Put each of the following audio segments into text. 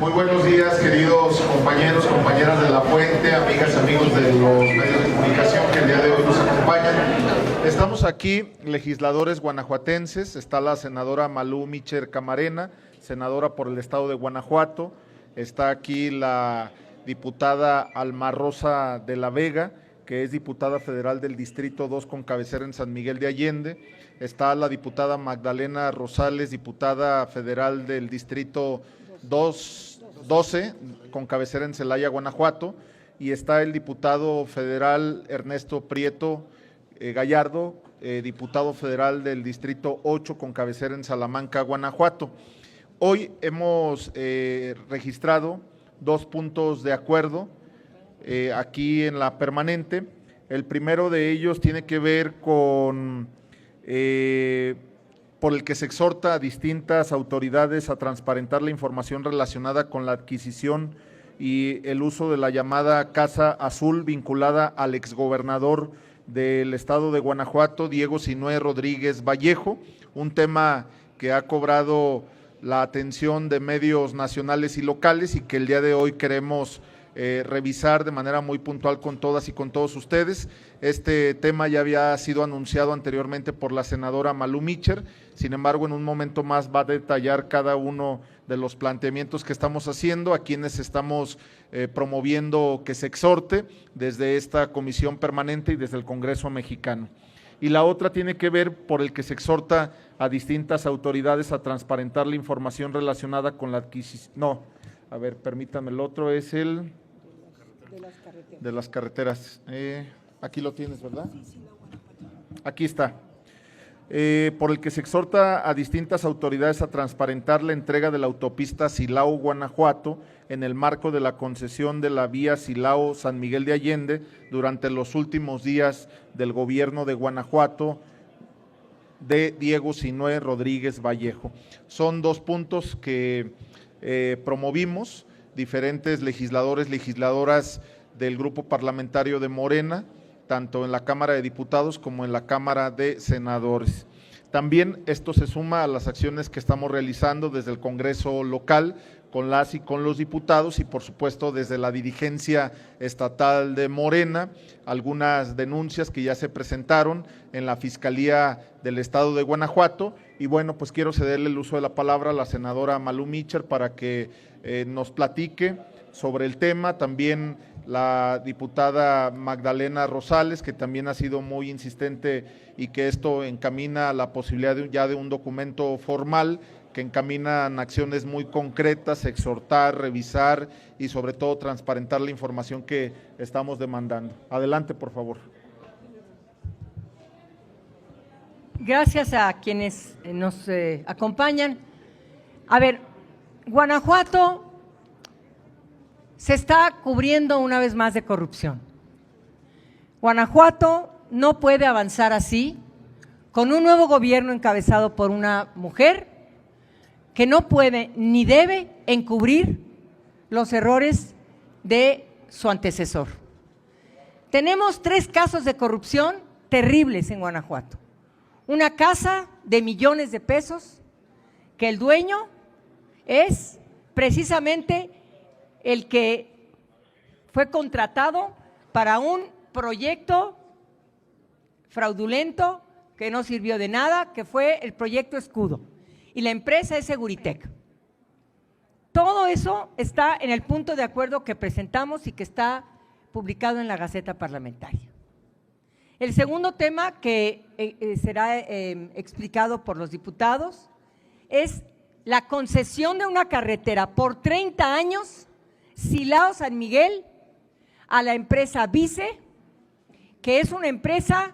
Muy buenos días, queridos compañeros, compañeras de La Fuente, amigas, amigos de los medios de comunicación que el día de hoy nos acompañan. Estamos aquí, legisladores guanajuatenses. Está la senadora Malú Micher Camarena, senadora por el estado de Guanajuato. Está aquí la diputada Alma Rosa de la Vega, que es diputada federal del Distrito 2 con cabecera en San Miguel de Allende. Está la diputada Magdalena Rosales, diputada federal del Distrito 12 con cabecera en Celaya, Guanajuato. Y está el diputado federal Ernesto Prieto Gallardo, diputado federal del Distrito 8 con cabecera en Salamanca, Guanajuato. Hoy hemos registrado 2 puntos de acuerdo aquí en la permanente. El primero de ellos tiene que ver con por el que se exhorta a distintas autoridades a transparentar la información relacionada con la adquisición y el uso de la llamada Casa Azul vinculada al exgobernador del estado de Guanajuato, Diego Sinué Rodríguez Vallejo, un tema que ha cobrado la atención de medios nacionales y locales y que el día de hoy queremos revisar de manera muy puntual con todas y con todos ustedes. Este tema ya había sido anunciado anteriormente por la senadora Malú Micher, sin embargo en un momento más va a detallar cada uno de los planteamientos que estamos haciendo, a quienes estamos promoviendo que se exhorte desde esta comisión permanente y desde el Congreso mexicano. Y la otra tiene que ver por el que se exhorta a distintas autoridades a transparentar la información relacionada con la adquisición. No, a ver, permítame, el otro es el de las carreteras. Aquí lo tienes, ¿verdad? Aquí está. Por el que se exhorta a distintas autoridades a transparentar la entrega de la autopista Silao-Guanajuato en el marco de la concesión de la vía Silao-San Miguel de Allende durante los últimos días del gobierno de Guanajuato de Diego Sinué Rodríguez Vallejo. Son 2 puntos que promovimos diferentes legisladores, legisladoras del grupo parlamentario de Morena, tanto en la Cámara de Diputados como en la Cámara de Senadores. También esto se suma a las acciones que estamos realizando desde el Congreso local con las y con los diputados y por supuesto desde la dirigencia estatal de Morena, algunas denuncias que ya se presentaron en la Fiscalía del Estado de Guanajuato. Y bueno, pues quiero cederle el uso de la palabra a la senadora Malú Micher para que nos platique sobre el tema. También la diputada Magdalena Rosales, que también ha sido muy insistente y que esto encamina a la posibilidad ya de un documento formal que encaminan acciones muy concretas, exhortar, revisar y sobre todo transparentar la información que estamos demandando. Adelante, por favor. Gracias a quienes nos acompañan. A ver, Guanajuato se está cubriendo una vez más de corrupción. Guanajuato no puede avanzar así, con un nuevo gobierno encabezado por una mujer que no puede ni debe encubrir los errores de su antecesor. Tenemos 3 casos de corrupción terribles en Guanajuato. Una casa de millones de pesos que el dueño es precisamente el que fue contratado para un proyecto fraudulento que no sirvió de nada, que fue el proyecto Escudo, y la empresa es Seguritech. Todo eso está en el punto de acuerdo que presentamos y que está publicado en la Gaceta Parlamentaria. El segundo tema que será explicado por los diputados es la concesión de una carretera por 30 años, Silao-San Miguel, a la empresa Vice, que es una empresa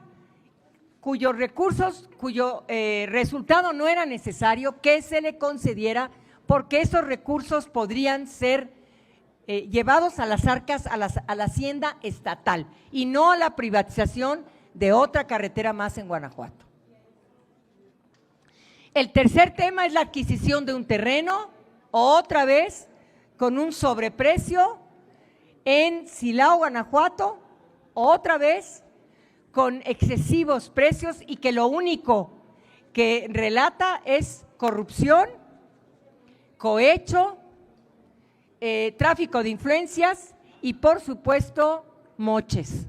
cuyos recursos, cuyo resultado no era necesario que se le concediera porque esos recursos podrían ser llevados a las arcas, a la hacienda estatal y no a la privatización de otra carretera más en Guanajuato. El tercer tema es la adquisición de un terreno, otra vez con un sobreprecio en Silao, Guanajuato, otra vez con excesivos precios y que lo único que relata es corrupción, cohecho tráfico de influencias y, por supuesto, moches.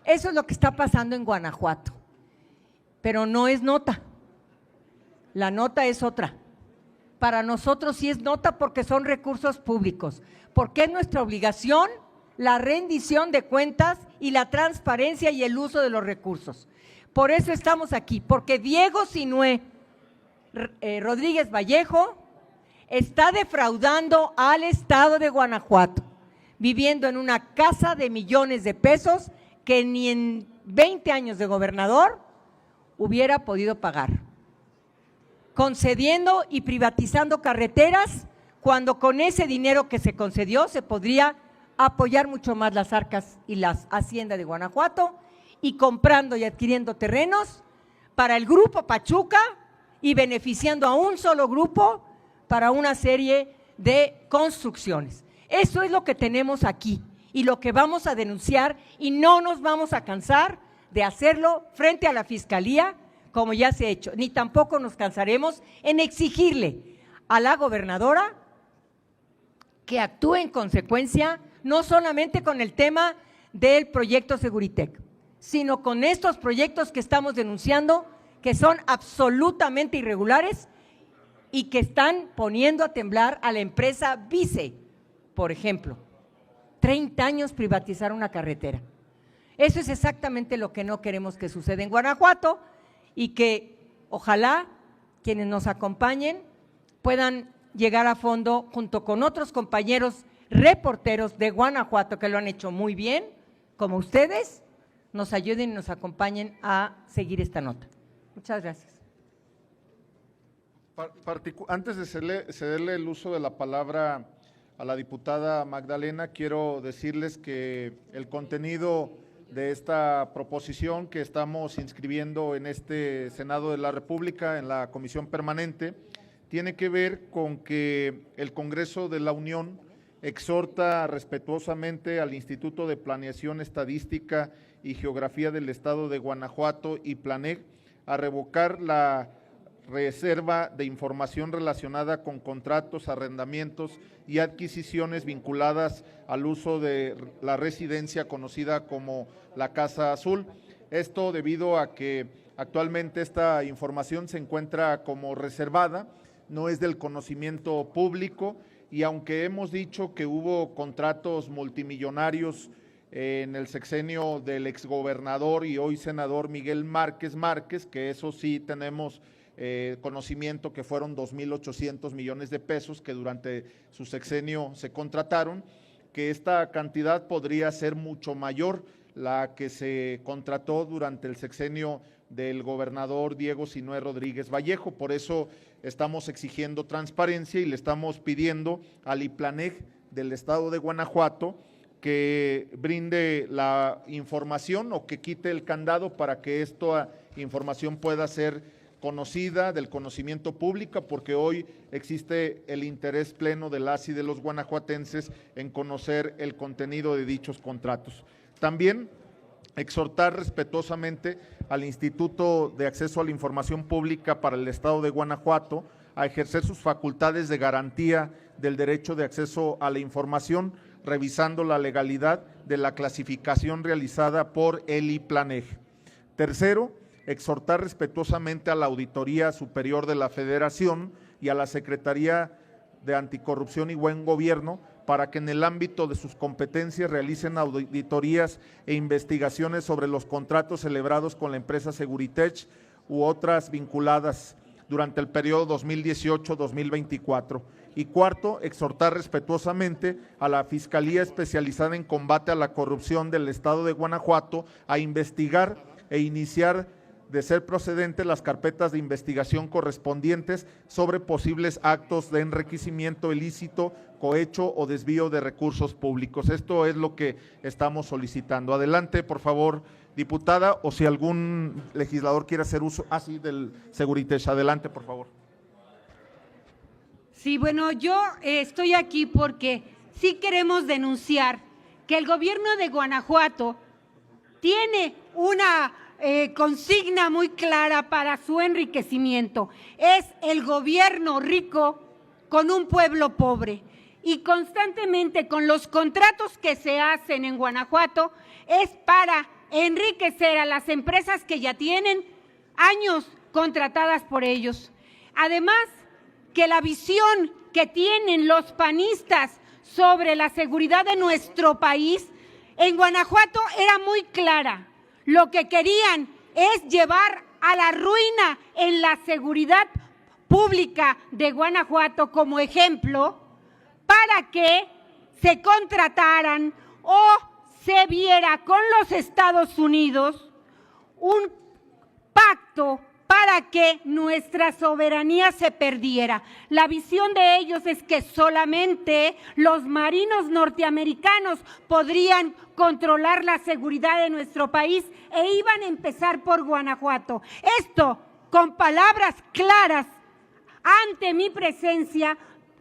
Eso es lo que está pasando en Guanajuato, pero no es nota. La nota es otra. Para nosotros sí es nota porque son recursos públicos, porque es nuestra obligación la rendición de cuentas y la transparencia y el uso de los recursos. Por eso estamos aquí, porque Diego Sinué Rodríguez Vallejo está defraudando al Estado de Guanajuato, viviendo en una casa de millones de pesos que ni en 20 años de gobernador hubiera podido pagar, concediendo y privatizando carreteras cuando con ese dinero que se concedió se podría apoyar mucho más las arcas y las haciendas de Guanajuato y comprando y adquiriendo terrenos para el Grupo Pachuca y beneficiando a un solo grupo para una serie de construcciones. Eso es lo que tenemos aquí y lo que vamos a denunciar y no nos vamos a cansar de hacerlo frente a la Fiscalía como ya se ha hecho, ni tampoco nos cansaremos en exigirle a la gobernadora que actúe en consecuencia, no solamente con el tema del proyecto Seguritech, sino con estos proyectos que estamos denunciando, que son absolutamente irregulares y que están poniendo a temblar a la empresa Vice, por ejemplo. 30 años privatizar una carretera. Eso es exactamente lo que no queremos que suceda en Guanajuato y que ojalá quienes nos acompañen puedan llegar a fondo junto con otros compañeros reporteros de Guanajuato que lo han hecho muy bien, como ustedes, nos ayuden y nos acompañen a seguir esta nota. Muchas gracias. Antes de cederle el uso de la palabra a la diputada Magdalena, quiero decirles que el contenido de esta proposición que estamos inscribiendo en este Senado de la República, en la Comisión Permanente, tiene que ver con que el Congreso de la Unión exhorta respetuosamente al Instituto de Planeación Estadística y Geografía del Estado de Guanajuato y Planeg a revocar la reserva de información relacionada con contratos, arrendamientos y adquisiciones vinculadas al uso de la residencia conocida como la Casa Azul. Esto debido a que actualmente esta información se encuentra como reservada, no es del conocimiento público y aunque hemos dicho que hubo contratos multimillonarios en el sexenio del exgobernador y hoy senador Miguel Márquez Márquez, que eso sí tenemos conocimiento que fueron 2.800 millones de pesos que durante su sexenio se contrataron, que esta cantidad podría ser mucho mayor la que se contrató durante el sexenio del gobernador Diego Sinué Rodríguez Vallejo. Por eso estamos exigiendo transparencia y le estamos pidiendo al IPLANEG del estado de Guanajuato que brinde la información o que quite el candado para que esta información pueda ser conocida, del conocimiento público, porque hoy existe el interés pleno de las y de los guanajuatenses en conocer el contenido de dichos contratos. También exhortar respetuosamente al Instituto de Acceso a la Información Pública para el Estado de Guanajuato a ejercer sus facultades de garantía del derecho de acceso a la información, revisando la legalidad de la clasificación realizada por el IPLANEG. Tercero, exhortar respetuosamente a la Auditoría Superior de la Federación y a la Secretaría de Anticorrupción y Buen Gobierno para que en el ámbito de sus competencias realicen auditorías e investigaciones sobre los contratos celebrados con la empresa Seguritech u otras vinculadas durante el periodo 2018-2024. Y cuarto, exhortar respetuosamente a la Fiscalía Especializada en Combate a la Corrupción del Estado de Guanajuato a investigar e iniciar, de ser procedente, las carpetas de investigación correspondientes sobre posibles actos de enriquecimiento ilícito, cohecho o desvío de recursos públicos. Esto es lo que estamos solicitando. Adelante, por favor, diputada, o si algún legislador quiere hacer uso del Seguritech. Adelante, por favor. Sí, bueno, yo estoy aquí porque sí queremos denunciar que el gobierno de Guanajuato tiene una consigna muy clara para su enriquecimiento. Es el gobierno rico con un pueblo pobre. y constantemente con los contratos que se hacen en Guanajuato es para enriquecer a las empresas que ya tienen años contratadas por ellos. Además, que la visión que tienen los panistas sobre la seguridad de nuestro país en Guanajuato era muy clara. Lo que querían es llevar a la ruina en la seguridad pública de Guanajuato como ejemplo para que se contrataran o se viera con los Estados Unidos un pacto para que nuestra soberanía se perdiera. La visión de ellos es que solamente los marinos norteamericanos podrían controlar la seguridad de nuestro país e iban a empezar por Guanajuato. Esto con palabras claras ante mi presencia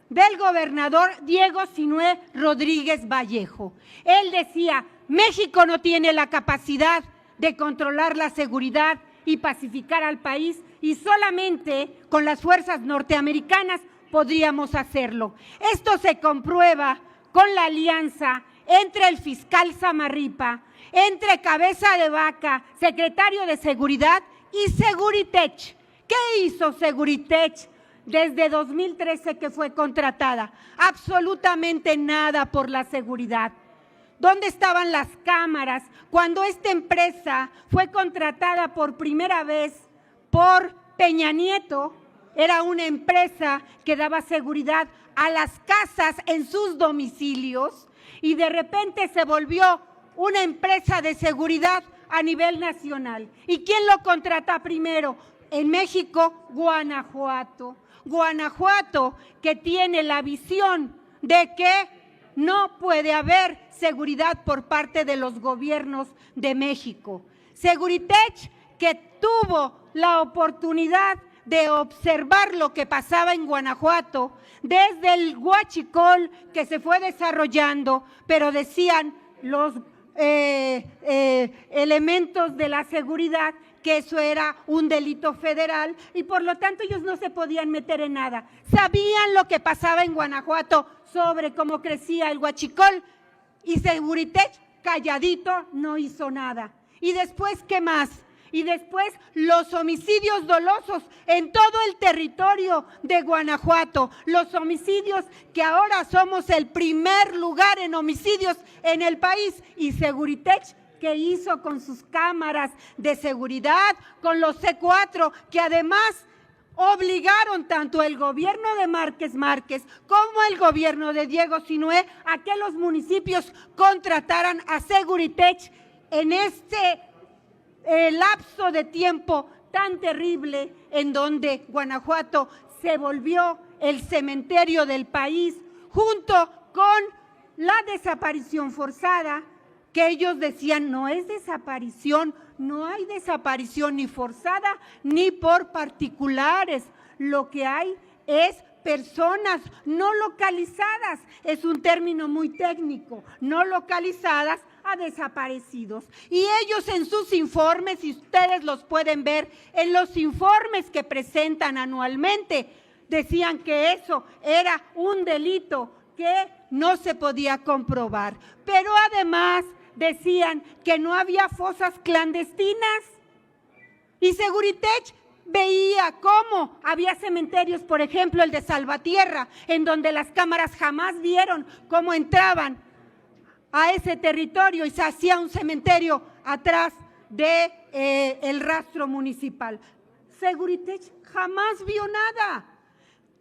del gobernador Diego Sinué Rodríguez Vallejo. Él decía, México no tiene la capacidad de controlar la seguridad y pacificar al país y solamente con las fuerzas norteamericanas podríamos hacerlo. Esto se comprueba con la alianza entre el fiscal Samarripa, entre Cabeza de Vaca, secretario de Seguridad, y Seguritech. ¿Qué hizo Seguritech desde 2013 que fue contratada? Absolutamente nada por la seguridad. ¿Dónde estaban las cámaras cuando esta empresa fue contratada por primera vez por Peña Nieto? Era una empresa que daba seguridad a las casas en sus domicilios y de repente se volvió una empresa de seguridad a nivel nacional. ¿Y quién lo contrata primero? En México, Guanajuato. Guanajuato, que tiene la visión de que no puede haber seguridad por parte de los gobiernos de México. Seguritech, que tuvo la oportunidad de observar lo que pasaba en Guanajuato desde el huachicol que se fue desarrollando, pero decían los elementos de la seguridad que eso era un delito federal y por lo tanto ellos no se podían meter en nada. Sabían lo que pasaba en Guanajuato sobre cómo crecía el huachicol y Seguritech calladito no hizo nada. Y después, ¿qué más? Y después los homicidios dolosos en todo el territorio de Guanajuato, los homicidios que ahora somos el primer lugar en homicidios en el país y Seguritech, ¿qué hizo con sus cámaras de seguridad, con los C4, que además obligaron tanto el gobierno de Márquez Márquez como el gobierno de Diego Sinué a que los municipios contrataran a Seguritech en este lapso de tiempo tan terrible en donde Guanajuato se volvió el cementerio del país junto con la desaparición forzada, que ellos decían no es desaparición, no hay desaparición ni forzada ni por particulares, lo que hay es personas no localizadas, es un término muy técnico, no localizadas a desaparecidos. Y ellos en sus informes, y ustedes los pueden ver en los informes que presentan anualmente, decían que eso era un delito que no se podía comprobar. Pero además decían que no había fosas clandestinas. Y Seguritech veía cómo había cementerios, por ejemplo, el de Salvatierra, en donde las cámaras jamás vieron cómo entraban a ese territorio y se hacía un cementerio atrás de el rastro municipal. Seguritech jamás vio nada.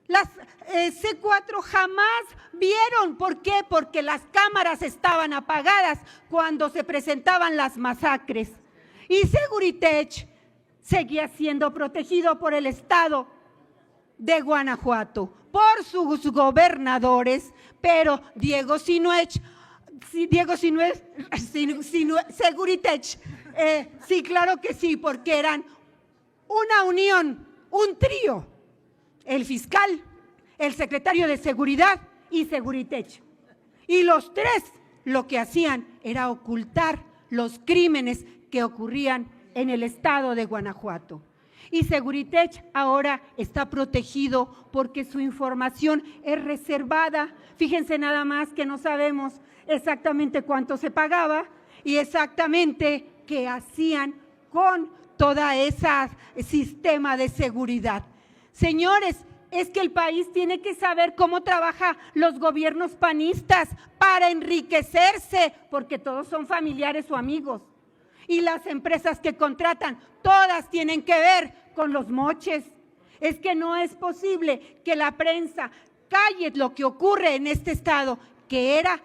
Las C4 jamás vieron. ¿Por qué? Porque las cámaras estaban apagadas cuando se presentaban las masacres. Y Seguritech seguía siendo protegido por el Estado de Guanajuato, por sus gobernadores, pero Seguritech, sí, claro que sí, porque eran una unión, un trío, el fiscal, el secretario de Seguridad y Seguritech. Y los tres lo que hacían era ocultar los crímenes que ocurrían en el estado de Guanajuato. Y Seguritech ahora está protegido porque su información es reservada. Fíjense nada más que no sabemos exactamente cuánto se pagaba y exactamente qué hacían con todo ese sistema de seguridad. Señores, es que el país tiene que saber cómo trabajan los gobiernos panistas para enriquecerse, porque todos son familiares o amigos. Y las empresas que contratan, todas tienen que ver con los moches. Es que no es posible que la prensa calle lo que ocurre en este estado, que era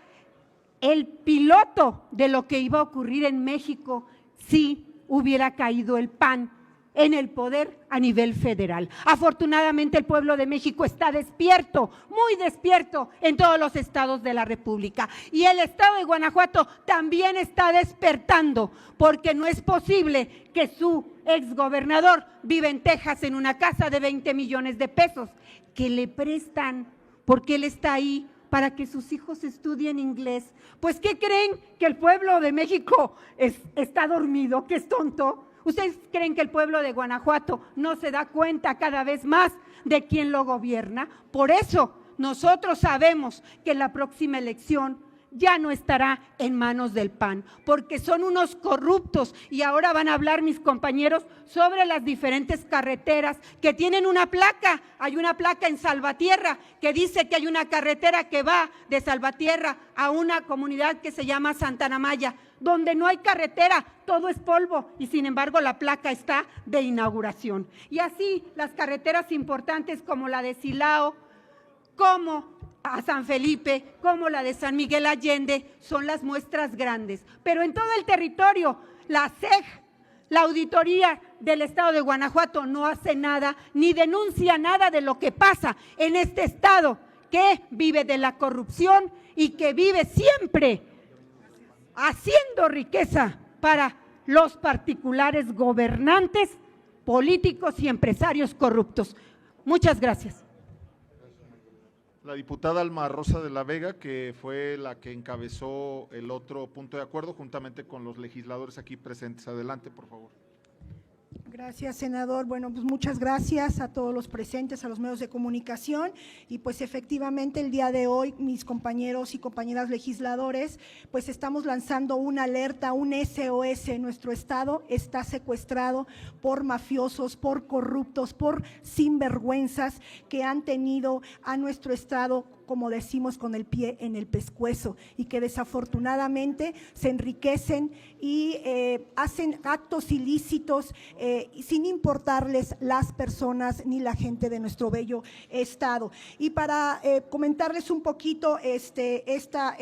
el piloto de lo que iba a ocurrir en México si hubiera caído el PAN en el poder a nivel federal. Afortunadamente el pueblo de México está despierto, muy despierto en todos los estados de la República. Y el estado de Guanajuato también está despertando, porque no es posible que su exgobernador viva en Texas en una casa de 20 millones de pesos que le prestan, porque él está ahí para que sus hijos estudien inglés. Pues, ¿qué creen? ¿Que el pueblo de México está dormido, que es tonto? ¿Ustedes creen que el pueblo de Guanajuato no se da cuenta cada vez más de quién lo gobierna? Por eso nosotros sabemos que la próxima elección ya no estará en manos del PAN, porque son unos corruptos. Y ahora van a hablar mis compañeros sobre las diferentes carreteras que tienen una placa. Hay una placa en Salvatierra que dice que hay una carretera que va de Salvatierra a una comunidad que se llama Santana Maya, donde no hay carretera, todo es polvo, y sin embargo la placa está de inauguración. Y así las carreteras importantes como la de Silao, como a San Felipe, como la de San Miguel Allende, son las muestras grandes. Pero en todo el territorio, la SEG, la auditoría del estado de Guanajuato, no hace nada, ni denuncia nada de lo que pasa en este estado, que vive de la corrupción y que vive siempre haciendo riqueza para los particulares gobernantes, políticos y empresarios corruptos. Muchas gracias. La diputada Alma Rosa de la Vega, que fue la que encabezó el otro punto de acuerdo, juntamente con los legisladores aquí presentes. Adelante, por favor. Gracias, senador. Bueno, pues muchas gracias a todos los presentes, a los medios de comunicación, y pues efectivamente el día de hoy mis compañeros y compañeras legisladores pues estamos lanzando una alerta, un SOS. Nuestro estado está secuestrado por mafiosos, por corruptos, por sinvergüenzas que han tenido a nuestro estado, como decimos, con el pie en el pescuezo, y que desafortunadamente se enriquecen y hacen actos ilícitos sin importarles las personas ni la gente de nuestro bello estado. Y para comentarles un poquito esta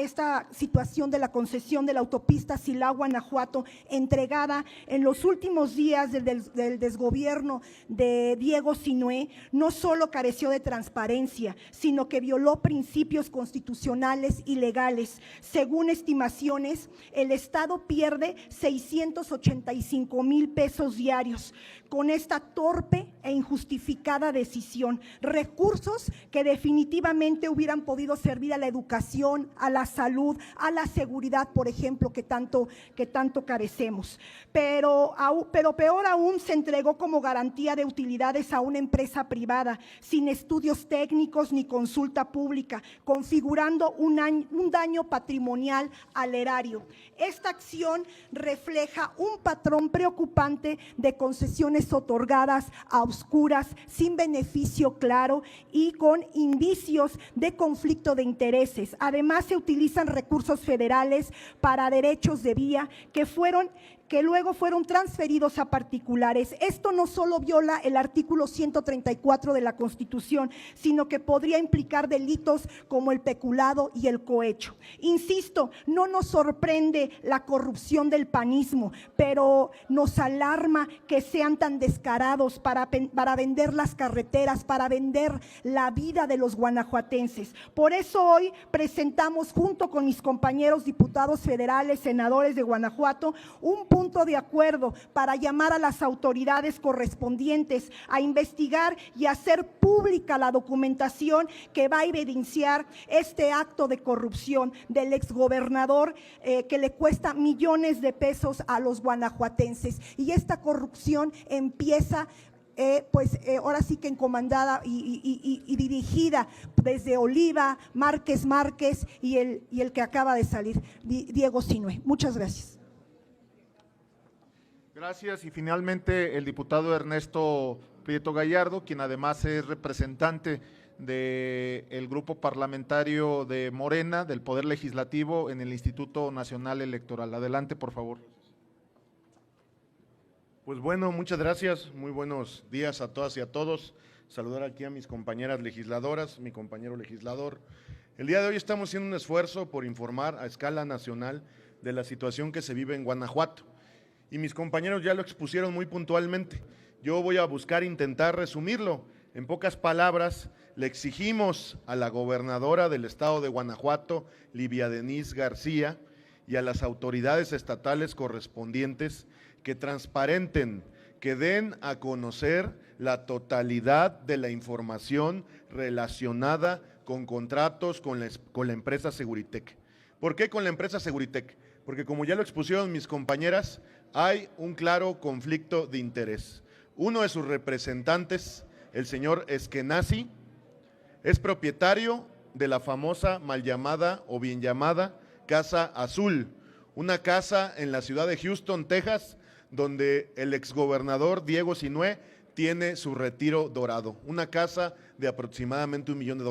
situación de la concesión de la autopista Silao-Guanajuato, entregada en los últimos días del desgobierno de Diego Sinue, no solo careció de transparencia, sino que violó principios constitucionales y legales. Según estimaciones, el Estado pierde 685,000 pesos diarios con esta torpe e injustificada decisión, recursos que definitivamente hubieran podido servir a la educación, a la salud, a la seguridad, por ejemplo, que tanto carecemos. Pero peor aún, se entregó como garantía de utilidades a una empresa privada, sin estudios técnicos ni consulta pública, configurando un daño patrimonial al erario. Esta acción refleja un patrón preocupante de concesiones otorgadas a oscuras, sin beneficio claro y con indicios de conflicto de intereses. Además, se utilizan recursos federales para derechos de vía que luego fueron transferidos a particulares. Esto no solo viola el artículo 134 de la Constitución, sino que podría implicar delitos como el peculado y el cohecho. Insisto, no nos sorprende la corrupción del panismo, pero nos alarma que sean tan descarados para vender las carreteras, para vender la vida de los guanajuatenses. Por eso hoy presentamos, junto con mis compañeros diputados federales, senadores de Guanajuato, un punto de acuerdo para llamar a las autoridades correspondientes a investigar y hacer pública la documentación que va a evidenciar este acto de corrupción del exgobernador que le cuesta millones de pesos a los guanajuatenses. Y esta corrupción empieza ahora sí que encomendada y dirigida desde Oliva, Márquez y el que acaba de salir, Diego Sinue. Muchas gracias. Gracias. Y finalmente el diputado Ernesto Prieto Gallardo, quien además es representante del grupo parlamentario de Morena, del Poder Legislativo en el Instituto Nacional Electoral. Adelante, por favor. Pues bueno, muchas gracias, muy buenos días a todas y a todos. Saludar aquí a mis compañeras legisladoras, mi compañero legislador. El día de hoy estamos haciendo un esfuerzo por informar a escala nacional de la situación que se vive en Guanajuato. Y mis compañeros ya lo expusieron muy puntualmente. Yo voy a buscar intentar resumirlo. En pocas palabras, le exigimos a la gobernadora del estado de Guanajuato, Livia Denisse García, y a las autoridades estatales correspondientes que transparenten, que den a conocer la totalidad de la información relacionada con contratos con la empresa Seguritech. ¿Por qué con la empresa Seguritech? Porque como ya lo expusieron mis compañeras, hay un claro conflicto de interés. Uno de sus representantes, el señor Eskenazi, es propietario de la famosa mal llamada o bien llamada Casa Azul, una casa en la ciudad de Houston, Texas, donde el exgobernador Diego Sinue tiene su retiro dorado, una casa de aproximadamente $1 millón,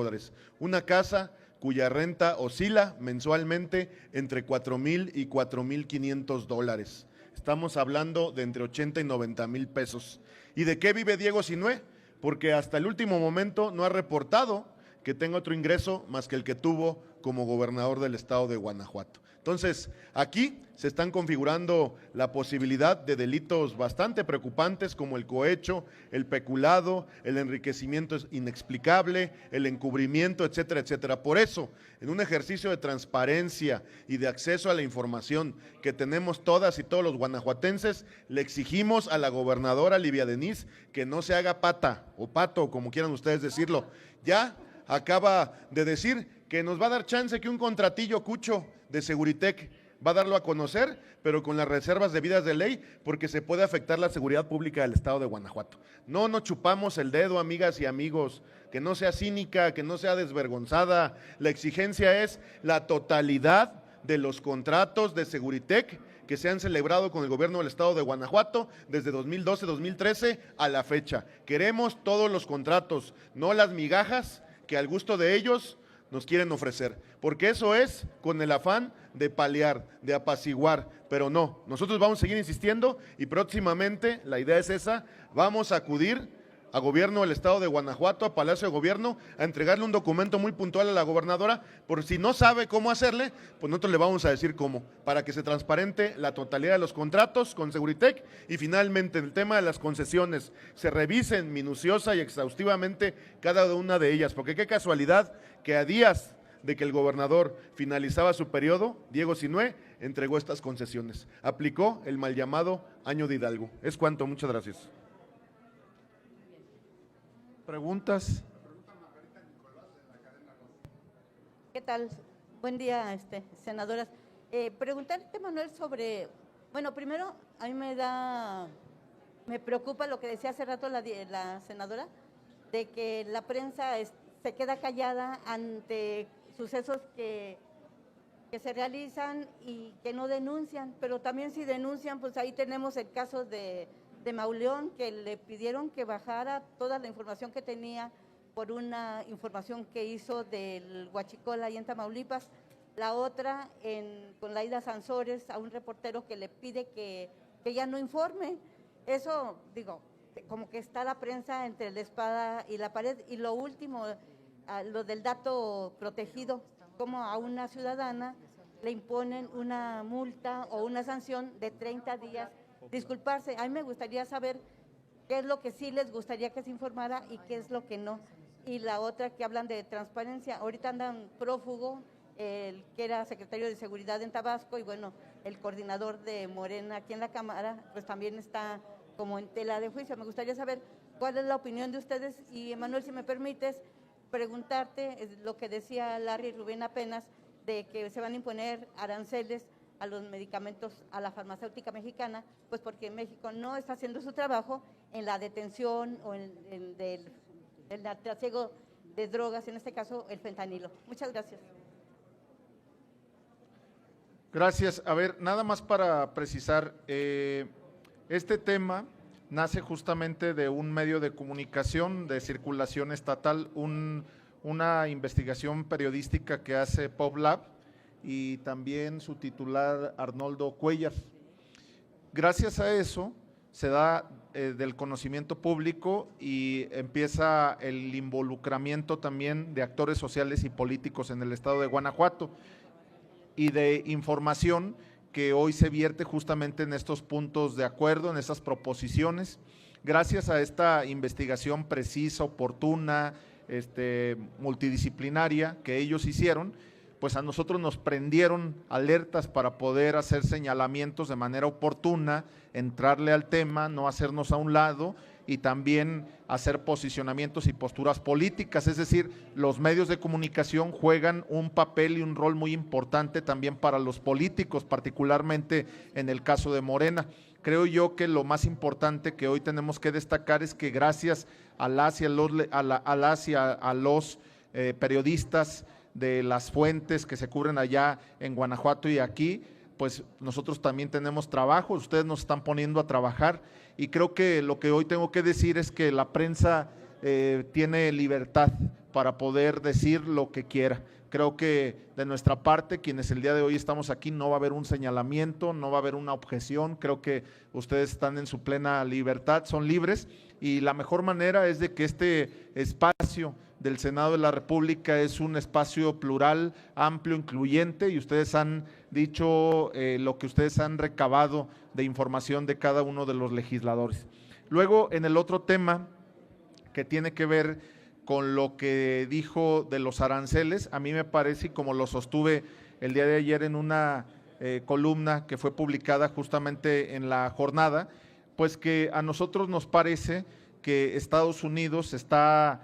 una casa cuya renta oscila mensualmente entre $4,000 y $4,500. Estamos hablando de entre 80 y 90 mil pesos. ¿Y de qué vive Diego Sinue? Porque hasta el último momento no ha reportado que tenga otro ingreso más que el que tuvo como gobernador del estado de Guanajuato. Entonces, aquí se están configurando la posibilidad de delitos bastante preocupantes como el cohecho, el peculado, el enriquecimiento inexplicable, el encubrimiento, etcétera, etcétera. Por eso, en un ejercicio de transparencia y de acceso a la información que tenemos todas y todos los guanajuatenses, le exigimos a la gobernadora Livia Denisse que no se haga pata o pato, como quieran ustedes decirlo. Ya acaba de decir que nos va a dar chance que un contratillo cucho de Seguritech va a darlo a conocer, pero con las reservas debidas de ley, porque se puede afectar la seguridad pública del estado de Guanajuato. No nos chupamos el dedo, amigas y amigos, que no sea cínica, que no sea desvergonzada. La exigencia es la totalidad de los contratos de Seguritech que se han celebrado con el gobierno del estado de Guanajuato desde 2012-2013 a la fecha. Queremos todos los contratos, no las migajas que al gusto de ellos nos quieren ofrecer, porque eso es con el afán de paliar, de apaciguar, pero no, nosotros vamos a seguir insistiendo y próximamente, la idea es esa, vamos a acudir a gobierno del estado de Guanajuato, a Palacio de Gobierno, a entregarle un documento muy puntual a la gobernadora, por si no sabe cómo hacerle, pues nosotros le vamos a decir cómo, para que se transparente la totalidad de los contratos con Seguritech y finalmente en el tema de las concesiones, se revisen minuciosa y exhaustivamente cada una de ellas, porque qué casualidad que a días de que el gobernador finalizaba su periodo, Diego Sinue entregó estas concesiones, aplicó el mal llamado Año de Hidalgo. Es cuanto, muchas gracias. ¿Preguntas? ¿Qué tal? Buen día, senadoras. Preguntarte, Manuel, sobre, bueno, primero a mí me preocupa lo que decía hace rato la senadora, de que la prensa se queda callada ante sucesos que se realizan y que no denuncian, pero también si denuncian, pues ahí tenemos el caso de Mauleón, que le pidieron que bajara toda la información que tenía por una información que hizo del Huachicol ahí en Tamaulipas. La otra con Laida Sansores, a un reportero que le pide que ya no informe. Eso, digo, como que está la prensa entre la espada y la pared. Y lo último, lo del dato protegido, como a una ciudadana le imponen una multa o una sanción de 30 días. Disculparse, a mí me gustaría saber qué es lo que sí les gustaría que se informara y qué es lo que no. Y la otra que hablan de transparencia, ahorita andan prófugo, el que era secretario de Seguridad en Tabasco y bueno, el coordinador de Morena aquí en la Cámara, pues también está como en tela de juicio. Me gustaría saber cuál es la opinión de ustedes y Manuel, si me permites, preguntarte lo que decía Larry Rubén apenas, de que se van a imponer aranceles a los medicamentos a la farmacéutica mexicana, pues porque México no está haciendo su trabajo en la detención o en el trasiego de drogas, en este caso el fentanilo. Muchas gracias. Gracias. A ver, nada más para precisar, este tema nace justamente de un medio de comunicación de circulación estatal, una investigación periodística que hace PopLab y también su titular Arnoldo Cuellar. Gracias a eso se da del conocimiento público y empieza el involucramiento también de actores sociales y políticos en el estado de Guanajuato y de información que hoy se vierte justamente en estos puntos de acuerdo, en estas proposiciones. Gracias a esta investigación precisa, oportuna, multidisciplinaria que ellos hicieron, pues a nosotros nos prendieron alertas para poder hacer señalamientos de manera oportuna, entrarle al tema, no hacernos a un lado y también hacer posicionamientos y posturas políticas, es decir, los medios de comunicación juegan un papel y un rol muy importante también para los políticos, particularmente en el caso de Morena. Creo yo que lo más importante que hoy tenemos que destacar es que gracias a las y a los periodistas de las fuentes que se cubren allá en Guanajuato y aquí, pues nosotros también tenemos trabajo, ustedes nos están poniendo a trabajar y creo que lo que hoy tengo que decir es que la prensa tiene libertad para poder decir lo que quiera. Creo que de nuestra parte, quienes el día de hoy estamos aquí, no va a haber un señalamiento, no va a haber una objeción, creo que ustedes están en su plena libertad, son libres y la mejor manera es de que este espacio del Senado de la República es un espacio plural, amplio, incluyente y ustedes han dicho lo que ustedes han recabado de información de cada uno de los legisladores. Luego, en el otro tema que tiene que ver con lo que dijo de los aranceles, a mí me parece, y como lo sostuve el día de ayer en una columna que fue publicada justamente en la jornada, pues que a nosotros nos parece que Estados Unidos está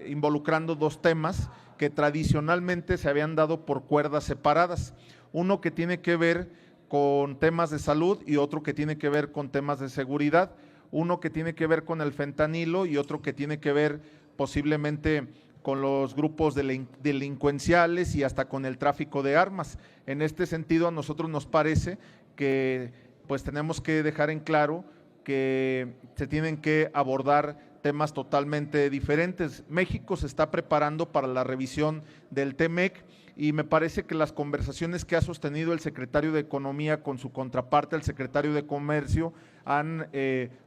involucrando dos temas que tradicionalmente se habían dado por cuerdas separadas, uno que tiene que ver con temas de salud y otro que tiene que ver con temas de seguridad, uno que tiene que ver con el fentanilo y otro que tiene que ver posiblemente con los grupos delincuenciales y hasta con el tráfico de armas. En este sentido, a nosotros nos parece que pues tenemos que dejar en claro que se tienen que abordar temas totalmente diferentes. México se está preparando para la revisión del TEMEC y me parece que las conversaciones que ha sostenido el secretario de Economía con su contraparte, el secretario de Comercio, han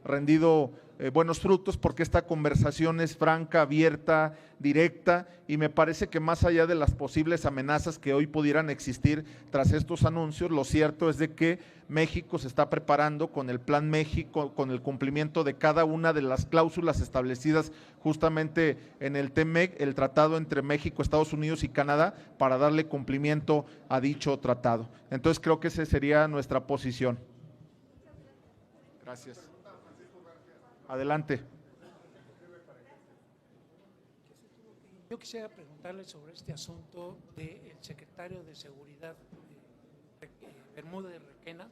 rendido buenos frutos porque esta conversación es franca, abierta, directa y me parece que más allá de las posibles amenazas que hoy pudieran existir tras estos anuncios, lo cierto es de que México se está preparando con el Plan México, con el cumplimiento de cada una de las cláusulas establecidas justamente en el TEMEC, el tratado entre México, Estados Unidos y Canadá, para darle cumplimiento a dicho tratado. Entonces creo que esa sería nuestra posición. Gracias. Adelante. Yo quisiera preguntarle sobre este asunto del secretario de Seguridad Bermúdez Requena.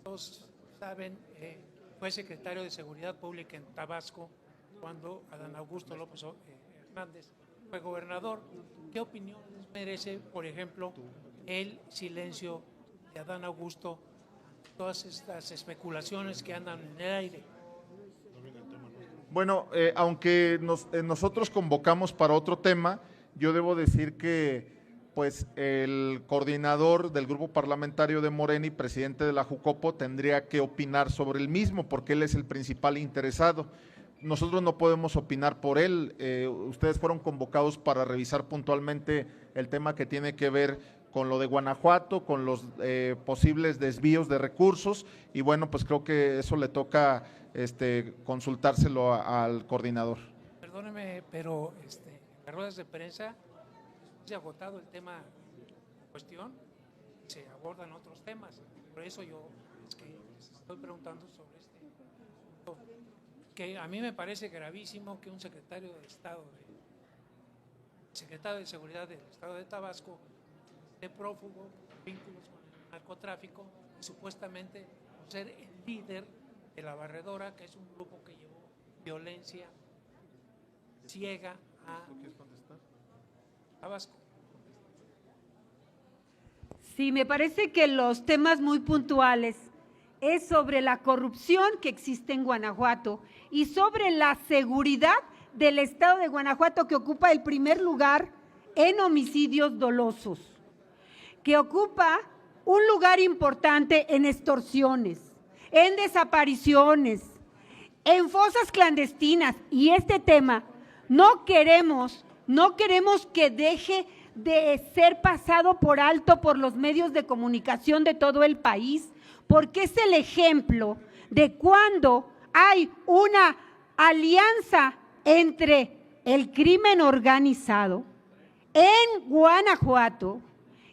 Todos saben, fue secretario de Seguridad Pública en Tabasco cuando Adán Augusto López Hernández fue gobernador. ¿Qué opinión les merece, por ejemplo, el silencio de Adán Augusto, todas estas especulaciones que andan en el aire? Bueno, aunque nosotros convocamos para otro tema, yo debo decir que pues el coordinador del grupo parlamentario de Morena y presidente de la Jucopo tendría que opinar sobre el mismo porque él es el principal interesado. Nosotros no podemos opinar por él, ustedes fueron convocados para revisar puntualmente el tema que tiene que ver con lo de Guanajuato, con los posibles desvíos de recursos y bueno, pues creo que eso le toca consultárselo al coordinador. Perdóneme, pero en las ruedas de prensa se ha agotado el tema en cuestión, se abordan otros temas, por eso yo les estoy preguntando sobre este punto, que a mí me parece gravísimo que un secretario de Estado, secretario de Seguridad del Estado de Tabasco, de prófugo, vínculos con el narcotráfico y supuestamente por ser el líder de la Barredora, que es un grupo que llevó violencia ciega a Tabasco. Sí, me parece que los temas muy puntuales es sobre la corrupción que existe en Guanajuato y sobre la seguridad del estado de Guanajuato, que ocupa el primer lugar en homicidios dolosos, que ocupa un lugar importante en extorsiones, en desapariciones, en fosas clandestinas. Y este tema no queremos que deje de ser pasado por alto por los medios de comunicación de todo el país, porque es el ejemplo de cuando hay una alianza entre el crimen organizado en Guanajuato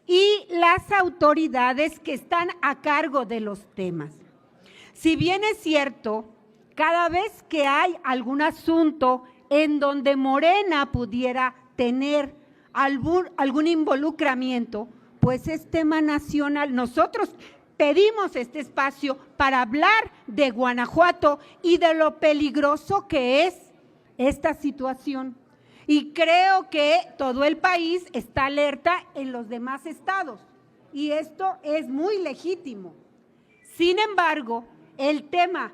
y las autoridades que están a cargo de los temas. Si bien es cierto, cada vez que hay algún asunto en donde Morena pudiera tener algún involucramiento, pues es tema nacional. Nosotros pedimos este espacio para hablar de Guanajuato y de lo peligroso que es esta situación. Y creo que todo el país está alerta en los demás estados, y esto es muy legítimo. Sin embargo, el tema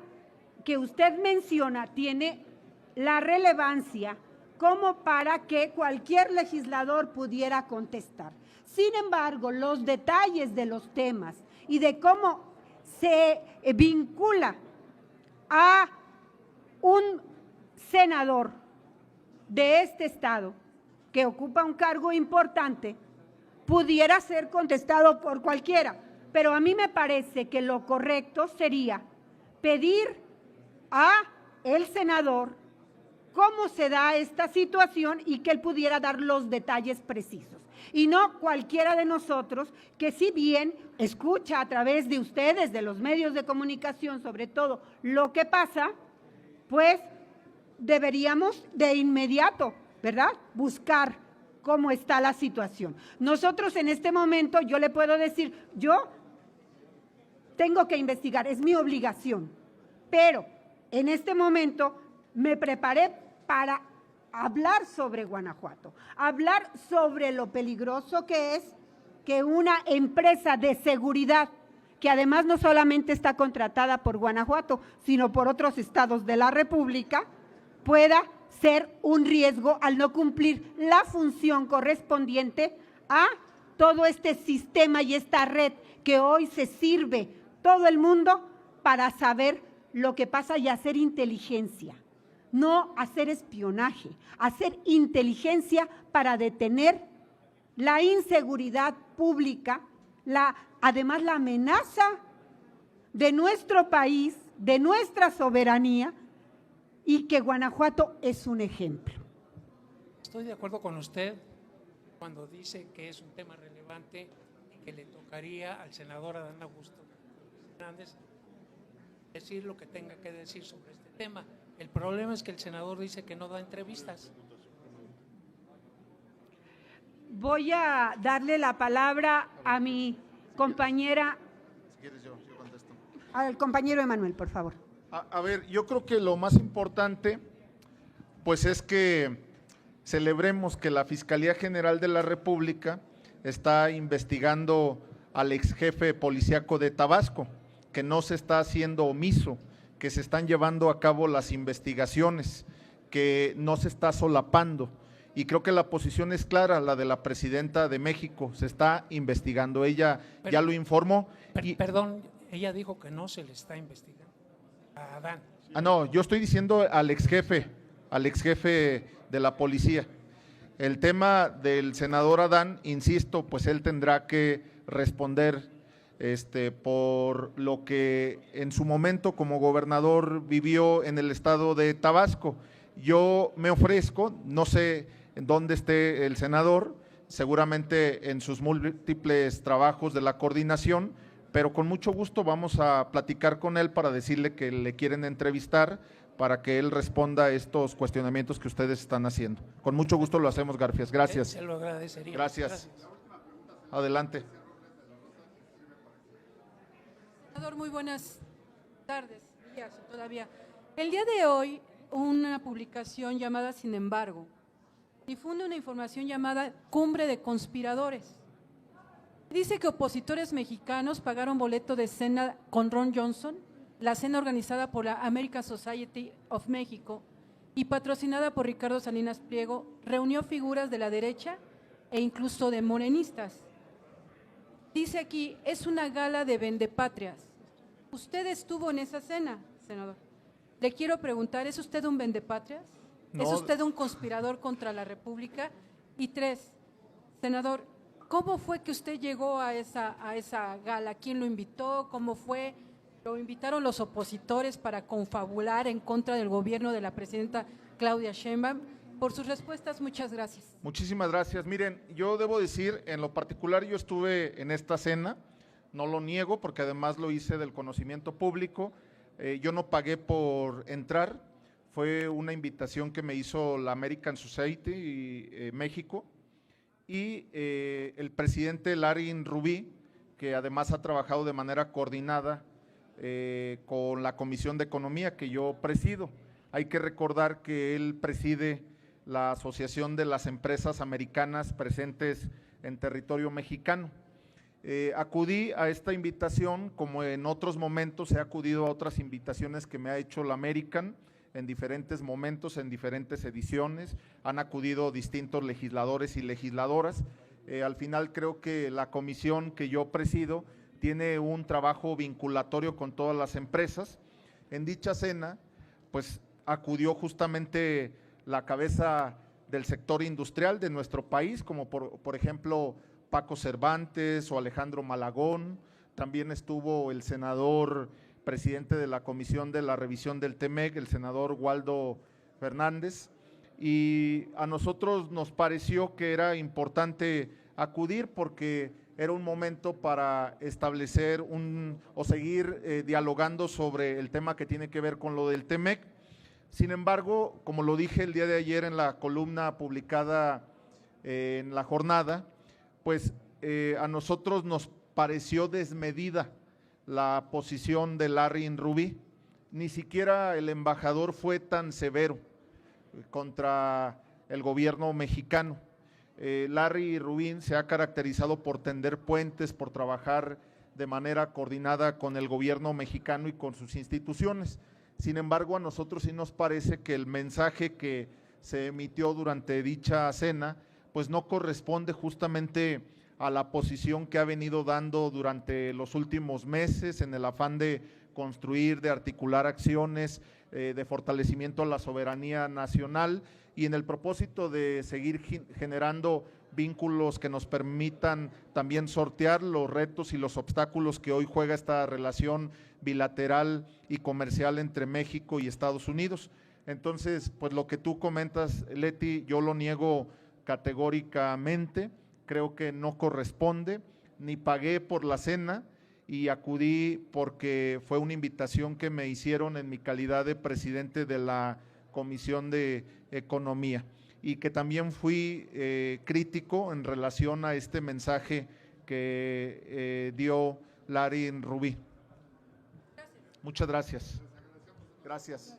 que usted menciona tiene la relevancia como para que cualquier legislador pudiera contestar. Sin embargo, los detalles de los temas y de cómo se vincula a un senador de este estado que ocupa un cargo importante, pudiera ser contestado por cualquiera, pero a mí me parece que lo correcto sería pedir a el senador cómo se da esta situación y que él pudiera dar los detalles precisos. Y no cualquiera de nosotros que, si bien escucha a través de ustedes, de los medios de comunicación, sobre todo lo que pasa, pues deberíamos de inmediato, ¿verdad?, buscar cómo está la situación. Nosotros en este momento, yo le puedo decir, yo tengo que investigar, es mi obligación, pero en este momento me preparé para hablar sobre Guanajuato, hablar sobre lo peligroso que es que una empresa de seguridad, que además no solamente está contratada por Guanajuato, sino por otros estados de la República, pueda ser un riesgo al no cumplir la función correspondiente a todo este sistema y esta red que hoy se sirve todo el mundo para saber lo que pasa y hacer inteligencia. No hacer espionaje, hacer inteligencia para detener la inseguridad pública, además la amenaza de nuestro país, de nuestra soberanía, y que Guanajuato es un ejemplo. Estoy de acuerdo con usted cuando dice que es un tema relevante y que le tocaría al senador Adán Augusto Hernández decir lo que tenga que decir sobre este tema. El problema es que el senador dice que no da entrevistas. Voy a darle la palabra a mi compañera, Si quieres yo contesto. al compañero Emanuel, por favor. A ver, yo creo que lo más importante, pues es que celebremos que la Fiscalía General de la República está investigando al ex jefe policíaco de Tabasco, que no se está haciendo omiso, que se están llevando a cabo las investigaciones, que no se está solapando. Y creo que la posición es clara, la de la presidenta de México, se está investigando, ella ya lo informó. Perdón, ella dijo que no se le está investigando a Adán. No, yo estoy diciendo al ex jefe de la policía. El tema del senador Adán, insisto, pues él tendrá que responder por lo que en su momento como gobernador vivió en el estado de Tabasco. Yo me ofrezco, no sé en dónde esté el senador, seguramente en sus múltiples trabajos de la coordinación, pero con mucho gusto vamos a platicar con él para decirle que le quieren entrevistar para que él responda a estos cuestionamientos que ustedes están haciendo. Con mucho gusto lo hacemos, Garfias. Gracias. Se lo agradecería. Gracias. Adelante. Senador, muy buenas tardes, días todavía. El día de hoy, una publicación llamada Sin embargo difunde una información llamada Cumbre de Conspiradores. Dice que opositores mexicanos pagaron boleto de cena con Ron Johnson, la cena organizada por la American Society of Mexico y patrocinada por Ricardo Salinas Pliego, reunió figuras de la derecha e incluso de morenistas. Dice aquí, es una gala de vendepatrias. ¿Usted estuvo en esa cena, senador? Le quiero preguntar, ¿es usted un vendepatrias? No. ¿Es usted un conspirador contra la República? Y 3, senador, ¿cómo fue que usted llegó a esa gala? ¿Quién lo invitó? ¿Cómo fue? ¿Lo invitaron los opositores para confabular en contra del gobierno de la presidenta Claudia Sheinbaum? Por sus respuestas, muchas gracias. Muchísimas gracias. Miren, yo debo decir, en lo particular yo estuve en esta cena, no lo niego porque además lo hice del conocimiento público, yo no pagué por entrar, fue una invitación que me hizo la American Society México y el presidente Larry Rubí, que además ha trabajado de manera coordinada con la Comisión de Economía que yo presido. Hay que recordar que él preside la Asociación de las Empresas Americanas presentes en territorio mexicano. Acudí a esta invitación, como en otros momentos he acudido a otras invitaciones que me ha hecho la American en diferentes momentos, en diferentes ediciones, han acudido distintos legisladores y legisladoras. Al final creo que la comisión que yo presido tiene un trabajo vinculatorio con todas las empresas. En dicha cena, pues acudió justamente la cabeza del sector industrial de nuestro país, como por ejemplo Paco Cervantes o Alejandro Malagón, también estuvo el senador presidente de la Comisión de la Revisión del TEMEC, el senador Waldo Fernández, y a nosotros nos pareció que era importante acudir porque era un momento para establecer o seguir dialogando sobre el tema que tiene que ver con lo del TEMEC. Sin embargo, como lo dije el día de ayer en la columna publicada en La Jornada, pues a nosotros nos pareció desmedida la posición de Larry Rubí. Ni siquiera el embajador fue tan severo contra el gobierno mexicano. Larry Rubí se ha caracterizado por tender puentes, por trabajar de manera coordinada con el gobierno mexicano y con sus instituciones. Sin embargo, a nosotros sí nos parece que el mensaje que se emitió durante dicha cena, pues no corresponde justamente a la posición que ha venido dando durante los últimos meses en el afán de construir, de articular acciones, de fortalecimiento a la soberanía nacional y en el propósito de seguir generando vínculos que nos permitan también sortear los retos y los obstáculos que hoy juega esta relación bilateral y comercial entre México y Estados Unidos. Entonces, pues lo que tú comentas, Leti, yo lo niego categóricamente, creo que no corresponde, ni pagué por la cena y acudí porque fue una invitación que me hicieron en mi calidad de presidente de la Comisión de Economía y que también fui crítico en relación a este mensaje que dio Larry Rubí. Muchas gracias. Gracias.